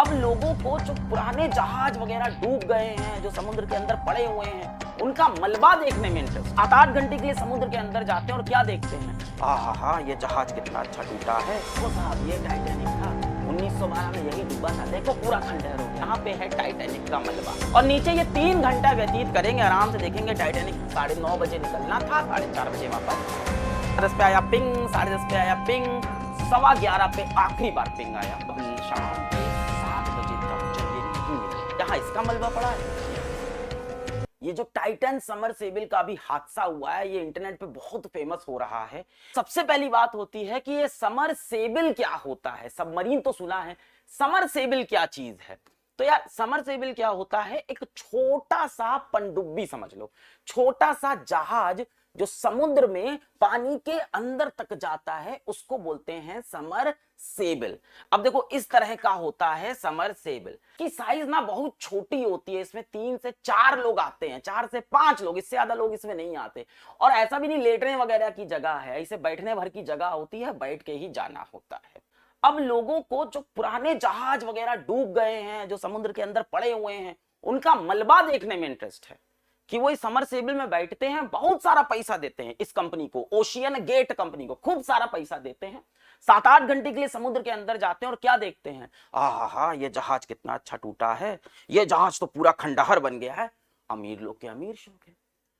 अब लोगों को जो पुराने जहाज वगैरह डूब गए हैं, जो समुद्र के अंदर पड़े हुए हैं, उनका मलबा देखने में इंटरेस्ट। 7-8 घंटे के लिए समुद्र के अंदर जाते हैं और क्या देखते हैं, हाँ ये जहाज कितना अच्छा टूटा है। वो साहब ये टाइटैनिक था, 1912 में यही डूबा था, देखो पूरा खंडहर हो गया। यहाँ पे है टाइटैनिक का मलबा और नीचे ये 3 घंटा व्यतीत करेंगे, आराम से देखेंगे। टाइटैनिक 9:30 बजे निकलना था, 4:30 बजे वापस। 10 पे आया पिंग, 10:30 पे आया पिंग, 11:15 पे आखिरी बार पिंग आया। शाम के 7 बजे तक जब ये नहीं मिला, यहाँ इसका मलबा पड़ा है। ये जो टाइटन समरसेबिल का भी हादसा हुआ है, ये इंटरनेट पे बहुत फेमस हो रहा है। सबसे पहली बात होती है कि ये समरसेबिल क्या होता है। सबमरीन तो सुना है, समरसेबिल क्या चीज है। तो यार समरसेबिल क्या होता है, एक छोटा सा पनडुब्बी समझ लो, छोटा सा जहाज जो समुद्र में पानी के अंदर तक जाता है, उसको बोलते हैं समरसेबिल। अब देखो इस तरह का होता है समरसेबिल की साइज ना बहुत छोटी होती है, इसमें 3 से 4 लोग आते हैं, 4 से 5 लोग, इससे ज्यादा लोग इसमें नहीं आते। और ऐसा भी नहीं लेटने वगैरह की जगह है, इसे बैठने भर की जगह होती है, बैठ के ही जाना होता है। अब लोगों को जो पुराने जहाज वगैरह डूब गए हैं, जो समुद्र के अंदर पड़े हुए हैं, उनका मलबा देखने में इंटरेस्ट है कि वो इस समरसेबिल में बैठते हैं, बहुत सारा पैसा देते हैं इस कंपनी को, ओशियन गेट कंपनी को खूब सारा पैसा देते हैं। 7-8 घंटे के लिए समुद्र के अंदर जाते हैं और क्या देखते हैं, हाँ ये जहाज कितना अच्छा टूटा है, ये जहाज तो पूरा खंडहर बन गया है। अमीर लोग के अमीर शौक है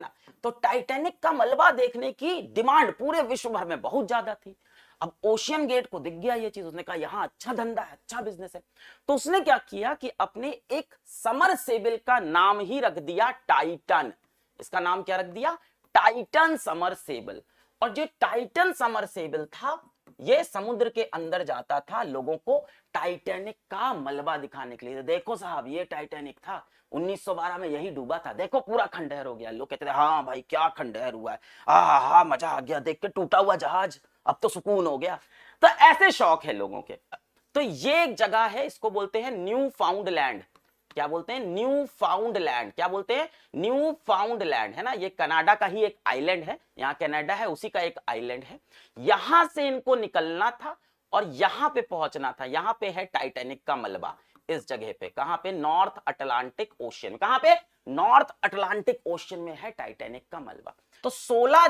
ना। तो टाइटैनिक का मलबा देखने की डिमांड पूरे विश्व भर में बहुत ज्यादा थी। अब ओशियन गेट को दिख गया ये चीज, उसने कहा यहां अच्छा धंधा है, अच्छा बिजनेस है। तो उसने क्या किया कि अपने एक समरसेबिल का नाम ही रख दिया टाइटन। इसका नाम क्या रख दिया, टाइटन समरसेबिल। और जो टाइटन समरसेबिल था, ये समुद्र के अंदर जाता था लोगों को टाइटैनिक का मलबा दिखाने के लिए। देखो साहब ये टाइटैनिक था, 1912 में यही डूबा था, देखो पूरा खंडहर हो गया। लोग कहते थे हाँ भाई क्या खंडहर हुआ है, हाँ मजा आ गया देख के टूटा हुआ जहाज, अब तो सुकून हो गया। तो ऐसे शौक है लोगों के। तो ये एक जगह है, इसको बोलते हैं न्यू फाउंड लैंड। क्या बोलते हैं, न्यू फाउंड लैंड। क्या बोलते हैं, न्यू फाउंड लैंड, है ना। ये कनाडा का ही एक आइलैंड है, यहाँ कनाडा है उसी का एक आइलैंड है। यहां से इनको निकलना था और यहां पे पहुंचना था। यहां पे है टाइटैनिक का मलबा, इस जगह पे। कहां पे, नॉर्थ अटलांटिक ओशियन। कहां पे, नॉर्थ अटलांटिक ओशियन में है टाइटैनिक का मलबा। तो 16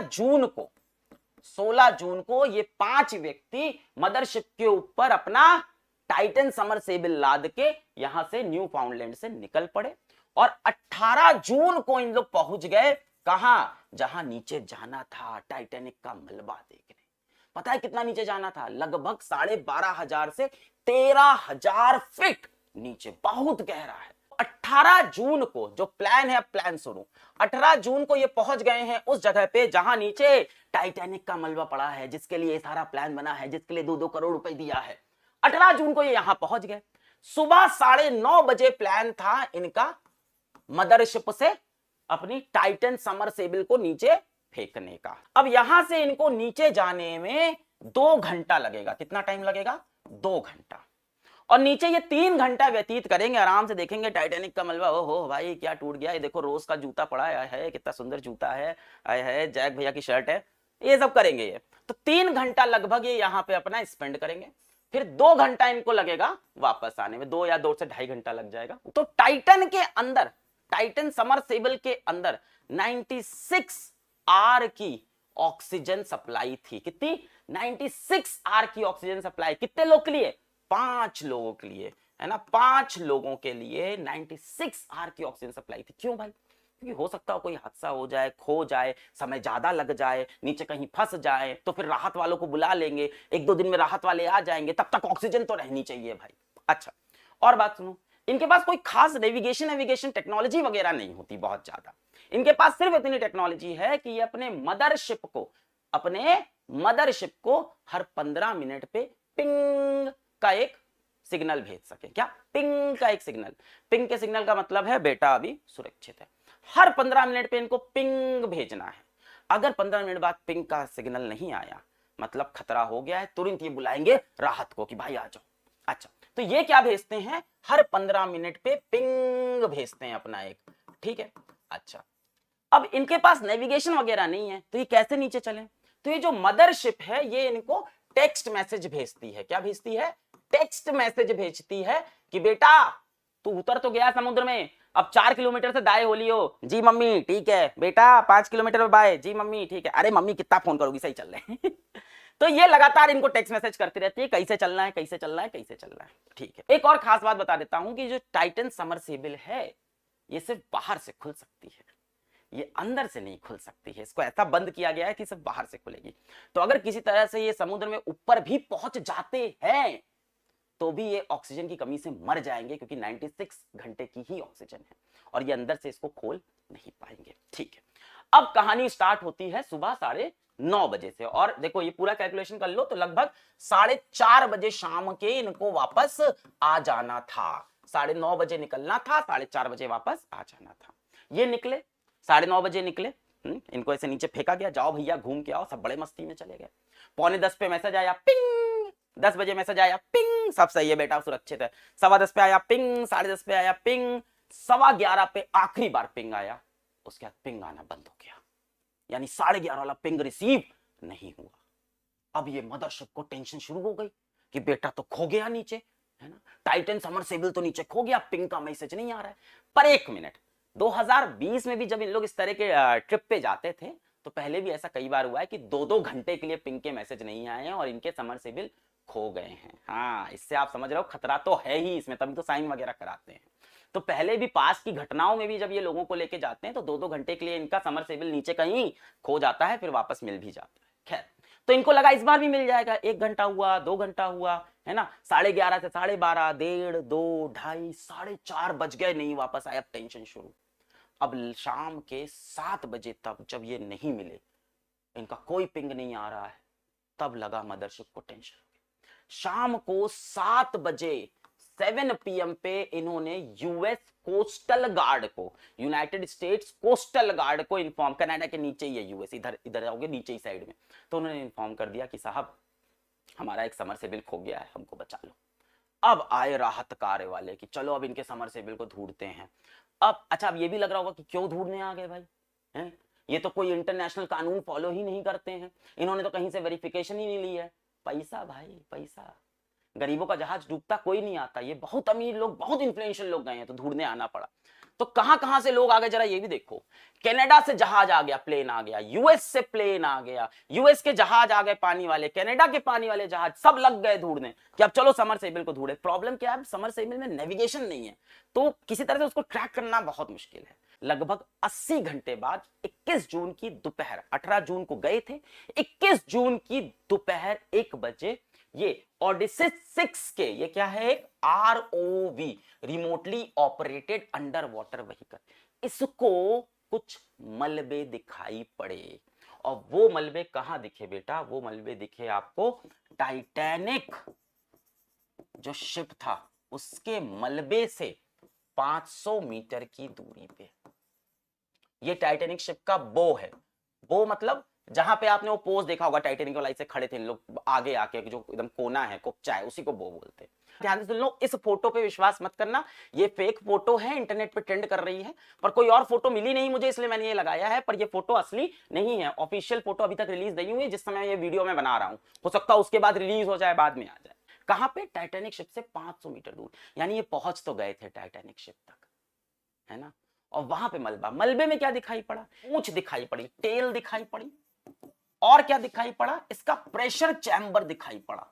जून को ये 5 व्यक्ति मदरशिप के ऊपर अपना टाइटन समरसेबिल लाद के यहां से न्यू फाउंडलैंड से निकल पड़े और 18 जून को इन लोग पहुंच गए कहां, जहां नीचे जाना था टाइटैनिक का मलबा देखने। पता है कितना नीचे जाना था, लगभग 12,500 से 13,000 फीट नीचे, बहुत गहरा है। 18 जून को जो प्लान है, प्लान सुनो, 18 जून को ये पहुंच गए हैं उस जगह पे जहां नीचे टाइटैनिक का मलबा पड़ा है, जिसके लिए सारा प्लान बना है, जिसके लिए 2-2 करोड़ रुपए दिया है। 18 जून को ये यहां पहुंच गए। सुबह 9:30 बजे प्लान था इनका मदरशिप से अपनी टाइटन समरसेबिल को नीचे फेंकने का। अब यहां से इनको नीचे जाने में 2 घंटा लगेगा। कितना टाइम लगेगा, 2 घंटा। और नीचे ये 3 घंटा व्यतीत करेंगे, आराम से देखेंगे टाइटैनिक का मलबा। ओहो भाई क्या टूट गया, ये देखो रोज का जूता पड़ा है, कितना सुंदर जूता है, है जैक भैया की शर्ट है, ये सब करेंगे ये। तो 3 घंटा लगभग ये यहाँ पे अपना स्पेंड करेंगे। फिर 2 घंटा इनको लगेगा वापस आने में, 2 या 2 से 2.5 घंटा लग जाएगा। तो टाइटन के अंदर, टाइटन समरसेबिल के अंदर 96 आर की ऑक्सीजन सप्लाई थी। कितनी, 96 आर की ऑक्सीजन सप्लाई। कितने लोग के लिए, 5 लोगों के लिए, है ना। 5 लोगों के लिए 96 आर की ऑक्सीजन सप्लाई थी। क्यों भाई, क्योंकि हो सकता हो कोई हादसा हो जाए, खो जाए, समय ज्यादा लग जाए, नीचे कहीं फंस जाए, तो फिर राहत वालों को बुला लेंगे, 1-2 दिन में राहत वाले आ जाएंगे, तब तक ऑक्सीजन तो रहनी चाहिए भाई। अच्छा और बात सुनो, इनके पास कोई खास नेविगेशन टेक्नोलॉजी वगैरह नहीं होती बहुत ज्यादा। इनके पास सिर्फ इतनी टेक्नोलॉजी है कि ये अपने मदरशिप को हर 15 मिनट पे पिंग का एक सिग्नल भेज सके। क्या, पिंग का एक सिग्नल। पिंग के सिग्नल का मतलब है बेटा अभी सुरक्षित है। हर 15 मिनट पे इनको पिंग भेजना है। अगर 15 मिनट बाद पिंग का सिग्नल नहीं आया, मतलब खतरा हो गया है, तुरंत ये बुलाएंगे राहत को कि भाई आ जाओ। अच्छा, तो ये क्या भेजते हैं, हर 15 मिनट पे पिंग भेजते हैं अपना एक, ठीक है। अच्छा, अब इनके पास नेविगेशन वगैरह नहीं है, तो ये कैसे नीचे चले। तो ये जो मदरशिप है ये इनको टेक्स्ट मैसेज भेजती है। क्या भेजती है, टेक्स्ट मैसेज भेजती है कि बेटा तू उतर तो गया समुद्र में, अब 4 किलोमीटर से दाएं हो लियो। जी मम्मी ठीक है बेटा, 5 किलोमीटर में बाएं। जी मम्मी ठीक है। अरे मम्मी कितना फोन करोगी, सही चल रहे हैं। तो ये लगातार इनको टेक्स्ट मैसेज करती रहती है, कैसे चलना है, कैसे चलना है, कैसे चलना है। ठीक है, एक और खास बात बता देता हूं कि जो टाइटन समरसेबल है ये सिर्फ बाहर से खुल सकती है, ये अंदर से नहीं खुल सकती है। इसको ऐसा बंद किया गया है कि सिर्फ बाहर से खुलेगी। तो अगर किसी तरह से ये समुद्र में ऊपर भी पहुंच जाते हैं तो भी ये ऑक्सीजन की कमी से मर जाएंगे, क्योंकि 96 घंटे की ही ऑक्सीजन है और ये अंदर से इसको खोल नहीं पाएंगे। ठीक है, अब कहानी स्टार्ट होती है सुबह 9:30 बजे से, और देखो ये पूरा कैलकुलेशन कर लो तो लगभग 4:30 बजे शाम के इनको वापस आ जाना था। 9:30 बजे निकलना था, 4:30 बजे वापस आ जाना था। ये निकले 9:30 बजे निकले, इनको ऐसे नीचे फेंका गया, जाओ भैया घूम के आओ, सब बड़े मस्ती में चले गए। 9:45 पे मैसेज आया, पिंग। 10 बजे मैसेज आया, पिंग, सब सही है बेटा, सुरक्षित है। 10:15 पे आया पिंग, 10:30 पे आया पिंग, 11:15 पे आखिरी बार पिंग आया, उसके बाद पिंग आना बंद हो गया, यानी 11:30 वाला पिंग रिसीव नहीं हुआ। अब ये मदरशिप को टेंशन शुरू हो गई कि बेटा तो खो गया नीचे, है ना, टाइटन समरसेबल तो नीचे खो गया, पिंग का मैसेज नहीं आ रहा है। पर एक मिनट, 2020 में भी जब इन लोग इस तरह के ट्रिप पे जाते थे तो पहले भी ऐसा कई बार हुआ है कि 2-2 घंटे के लिए पिंग के मैसेज नहीं आए हैं और इनके समरसेबल खो गए हैं। हाँ, इससे आप समझ रहे हो खतरा तो है ही इसमें, तभी तो साइन वगैरह कराते हैं। तो पहले भी पास की घटनाओं में भी जब ये लोगों को लेके जाते हैं तो 2-2 घंटे के लिए इनका समरसेबल नीचे कहीं खो जाता है, फिर वापस मिल भी जाता है। खैर, तो इनको लगा इस बार भी मिल जाएगा। 1 घंटा हुआ, 2 घंटा हुआ, है ना, 11:30 से 12:30, 1:30, 2, 2:30, 4:30 बज गए, नहीं वापस आए। अब टेंशन शुरू। अब शाम के 7 बजे तक जब ये नहीं मिले, इनका कोई पिंग नहीं आ रहा है, तब लगा मदरशिप को टेंशन। शाम को 7 बजे 7 PM पे इन्होंने यूएस कोस्टल गार्ड को, यूनाइटेड स्टेट्स कोस्टल गार्ड को इन्फॉर्म, कनाडा के नीचे ही है यूएस, इधर आओगे नीचे ही साइड में, तो उन्होंने इन्फॉर्म कर दिया कि साहब हमारा एक समरसेबल खो गया है, हमको बचा लो। अब आए राहत कार्य वाले कि चलो अब इनके समरसेबल को ढूंढते हैं। अब अच्छा, अब ये भी लग रहा होगा कि क्यों ढूंढने आ गए भाई, हैं? ये तो कोई इंटरनेशनल कानून फॉलो ही नहीं करते हैं, इन्होंने तो कहीं से वेरिफिकेशन ही नहीं ली है। पैसा भाई, पैसा। गरीबों का जहाज डूबता कोई नहीं आता, ये बहुत अमीर लोग, बहुत इन्फ्लुएंशियल लोग गए हैं तो ढूंढने आना पड़ा। तो कहां कहां से लोग आ गए जरा ये भी देखो। कनाडा से जहाज आ गया, प्लेन आ गया, यूएस से प्लेन आ गया, यूएस के जहाज आ गए पानी वाले, कनाडा के पानी वाले जहाज, सब लग गए ढूंढने कि अब चलो समरसेबल को ढूंढे। प्रॉब्लम क्या है, समरसेबल में नेविगेशन नहीं है, तो किसी तरह से उसको ट्रैक करना बहुत मुश्किल है। लगभग 80 घंटे बाद 21 जून की दोपहर, 18 जून को गए थे, 21 जून की दोपहर 1 बजे ये ओडिसिस 6 के, ये क्या है, एक ROV, remotely operated under water vehicle, इसको कुछ मलबे दिखाई पड़े। और वो मलबे कहां दिखे बेटा, वो मलबे दिखे आपको टाइटैनिक जो शिप था उसके मलबे से 500 मीटर की दूरी पे। ये टाइटैनिक शिप का बो है। बो मतलब जहां पे आपने वो पोज देखा होगा, टाइटैनिक वाला से खड़े थे लोग आगे आके, जो एकदम कोना है, कोपचा है, उसी को बो बोलते हैं। ध्यान से सुन लो, इस फोटो पे विश्वास मत करना, ये फेक फोटो है, इंटरनेट पे ट्रेंड कर रही है, पर कोई और फोटो मिली नहीं मुझे इसलिए मैंने ये लगाया है, पर ये फोटो असली नहीं है। ऑफिशियल फोटो अभी तक रिलीज नहीं हुई जिस समय ये वीडियो में बना रहा हूं, हो सकता है उसके बाद रिलीज हो जाए, बाद में आ जाए। कहां पे, टाइटैनिक शिप से 500 मीटर दूर, यानी ये पहुंच तो गए थे टाइटैनिक शिप तक, है ना। और वहां पे मलबा, मलबे में क्या दिखाई पड़ा, पूंछ दिखाई पड़ी, टेल दिखाई पड़ी, और क्या दिखाई पड़ा, इसका प्रेशर चैम्बर दिखाई पड़ा।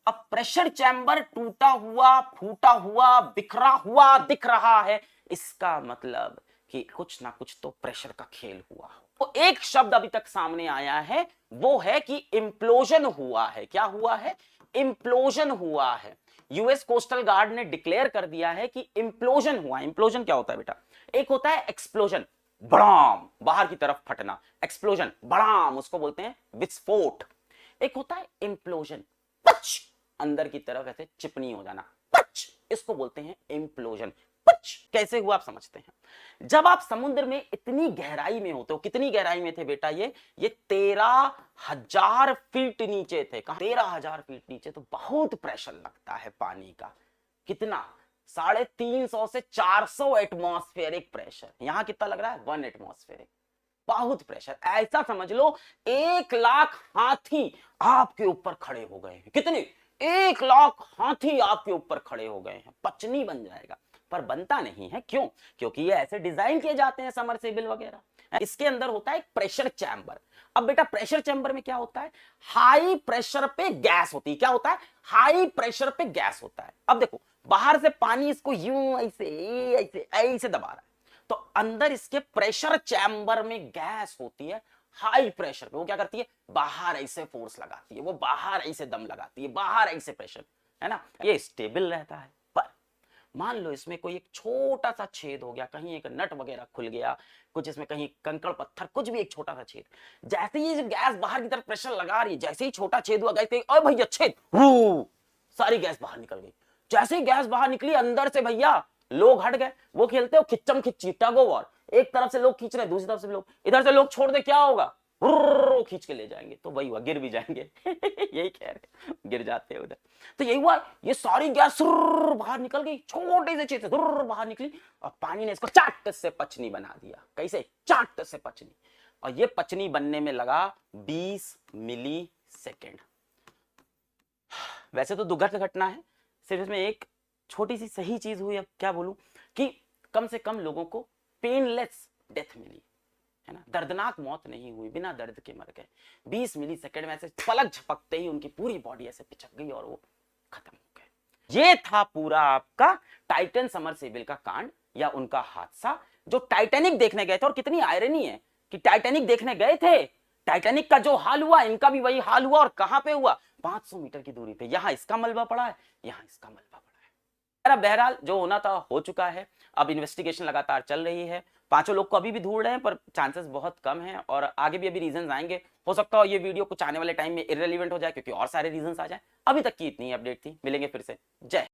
अब प्रेशर चैम्बर टूटा हुआ, फूटा हुआ, बिखरा हुआ दिख रहा है, इसका मतलब कि कुछ ना कुछ तो प्रेशर का खेल हुआ। तो एक शब्द अभी तक सामने आया है, वो है कि इंप्लोजन हुआ है। क्या हुआ है, इंप्लोजन हुआ है। यूएस कोस्टल गार्ड ने डिक्लेयर कर दिया है कि इंप्लोजन हुआ। इंप्लोजन क्या होता है बेटा, एक होता है एक्सप्लोजन, बड़ाम, बाहर की तरफ फटना, एक्सप्लोजन, बड़ाम, उसको बोलते हैं विस्फोट। एक होता है इंप्लोजन, पच, अंदर की तरफ ऐसे चिपनी हो जाना, पच, इसको बोलते हैं इंप्लोजन। पच कैसे हुआ आप समझते हैं, जब आप समुद्र में इतनी गहराई में होते हो, कितनी गहराई में थे बेटा, ये 13,000 फीट नीचे थे। कहां, 13,000 फीट नीचे, तो बहुत प्रेशर लगता है पानी का। कितना, 350 से 400 एटमॉस्फेरिक प्रेशर। यहां कितना लग रहा है, 1 एटमॉस्फेरिक। बहुत प्रेशर, ऐसा समझ लो 1 लाख हाथी आपके ऊपर खड़े हो गए हैं। कितने, 1 लाख हाथी आपके ऊपर खड़े हो गए हैं, पचनी बन जाएगा। पर बनता नहीं है, क्यों? क्योंकि ये ऐसे डिजाइन किए जाते हैं समरसेबल वगैरह। इसके अंदर होता है एक प्रेशर चैम्बर। अब बेटा प्रेशर चैम्बर में क्या होता है? हाई प्रेशर पे गैस होती है। क्या होता है? हाई प्रेशर पे गैस होता है। अब देखो बाहर से पानी इसको यूं ऐसे ऐसे ऐसे दबा रहा है, तो अंदर इसके प्रेशर चैम्बर में गैस होती है हाई प्रेशर पे। वो क्या करती है? बाहर ऐसे फोर्स लगाती है, वो बाहर ऐसे दम लगाती है, बाहर ऐसे प्रेशर, है ना, ये स्टेबल रहता है। पर मान लो इसमें कोई एक छोटा सा छेद हो गया, कहीं एक नट वगैरह खुल गया, कुछ इसमें कहीं कंकड़ पत्थर, कुछ भी एक छोटा सा छेद, जैसे ही ये गैस बाहर की तरफ प्रेशर लगा रही है, जैसे ही छोटा छेद हुआ, गैस अरे भैया छेद, सारी गैस बाहर निकल गई। जैसे ही गैस बाहर निकली अंदर से भैया लोग हट गए। वो खेलते हो खिच्चम खिच्ची, टग ऑफ वॉर, एक तरफ से लोग खींच रहे हैं, दूसरी तरफ से लोग, इधर से लोग छोड़ दे, क्या होगा? वो खींच के ले जाएंगे, तो वही हुआ, गिर भी जाएंगे। यही कह रहे, गिर जाते हैं उधर। तो यही हुआ, ये सारी गैस बाहर निकल गई, छोटे से छेद से बाहर निकली, और पानी ने इसको चाट से पचनी बना दिया। कैसे? चाट से पचनी। और ये पचनी बनने में लगा 20 मिली सेकेंड। वैसे तो दुर्घट घटना है, सिर्फ इसमें एक छोटी सी सही चीज हुई, अब क्या बोलूं, कि कम से कम लोगों को पेनलेस डेथ मिली, है ना, दर्दनाक मौत नहीं हुई, बिना दर्द के मर गए। 20 मिली सेकेंड में ऐसे पलक झपकते ही उनकी पूरी बॉडी ऐसे पिचक गई और वो खत्म हो गए। ये था पूरा आपका टाइटन समरसेबल का कांड या उनका हादसा, जो टाइटैनिक देखने गए थे। और कितनी आयरनी है कि टाइटैनिक देखने गए थे, टाइटैनिक का जो हाल हुआ इनका भी वही हाल हुआ। और कहां पे हुआ? 500 मीटर की दूरी पे। यहां इसका मलबा पड़ा है, यहां इसका मलबा पड़ा है। बहरहाल जो होना था हो चुका है। अब इन्वेस्टिगेशन लगातार चल रही है, 5 लोग को अभी भी ढूंढ रहे हैं, पर चांसेस बहुत कम हैं और आगे भी अभी रीजंस आएंगे। हो सकता है ये वीडियो कुछ आने वाले टाइम में इररिलेवेंट हो जाए, क्योंकि और सारे रीजंस आ जाए। अभी तक की इतनी अपडेट थी, मिलेंगे फिर से। जय